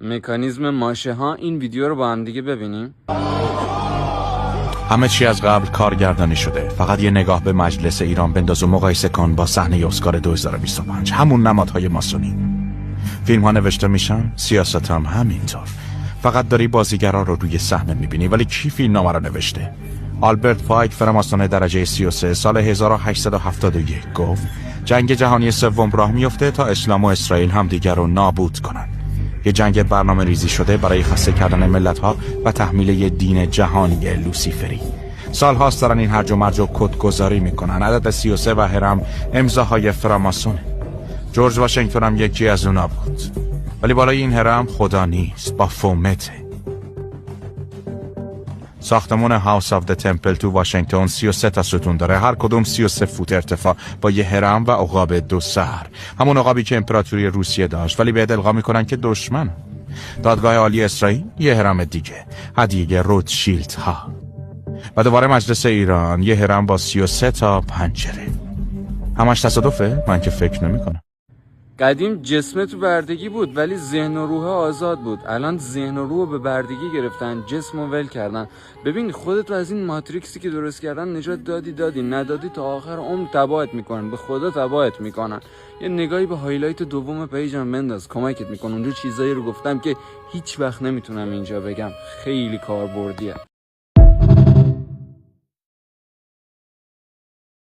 مکانیزم ماشه ها. این ویدیو رو با هم دیگه ببینیم. همه چی از قبل کارگردانی شده. فقط یه نگاه به مجلس ایران بنداز و مقایسه کن با صحنه اسکار 2025. همون نمادهای ماسونی. فیلم ها نوشته میشن، سیاست هم همینطور. فقط داری بازیگرا رو روی صحنه میبینی، ولی کی فیلمنامه رو نوشته؟ آلبرت پایک، فراماسون درجه 33، سال 1871 گفت جنگ جهانی سوم راه میفته تا اسلام و اسرائیل همدیگر رو نابود کنن. یه جنگ برنامه ریزی شده برای خسته کردن ملت‌ها و تحمیل یه دین جهانی لوسیفری. سال‌هاست دارن این هرج و مرج و کدگذاری میکنن. عدد 33 و هرم امضاهای فراماسونه. جورج واشنگتن هم یکی از اونا بود. ولی بالای این هرم خدا نیست، با فومته. ساختمون هاوس آف د تمپل تو واشنگتن 33 تا ستون داره، هر کدوم 33 فوت ارتفاع، با یه هرم و عقاب 2 سر. همون عقابی که امپراتوری روسیه داشت، ولی به القا میکنن که دشمن. دادگاه عالی اسرائیل یه هرم دیگه، هدیه روتشیلد ها. و دوباره مجلس ایران یه هرم با 33 تا پنجره. همش تصادفه؟ من که فکر نمیکنم. قدیم جسم تو بردگی بود ولی ذهن و روح آزاد بود. الان ذهن و روح به بردگی گرفتن، جسم و ول کردن. ببین خودت از این ماتریکسی که درست کردن نجات دادی ندادی تا آخر عمر تباهت میکنن، به خدا تباهت میکنن. یه نگاهی به هایلایت دوم پیجم بنداز، کمکت میکنه. اونجا چیزایی رو گفتم که هیچ وقت نمیتونم اینجا بگم. خیلی کاربردیه.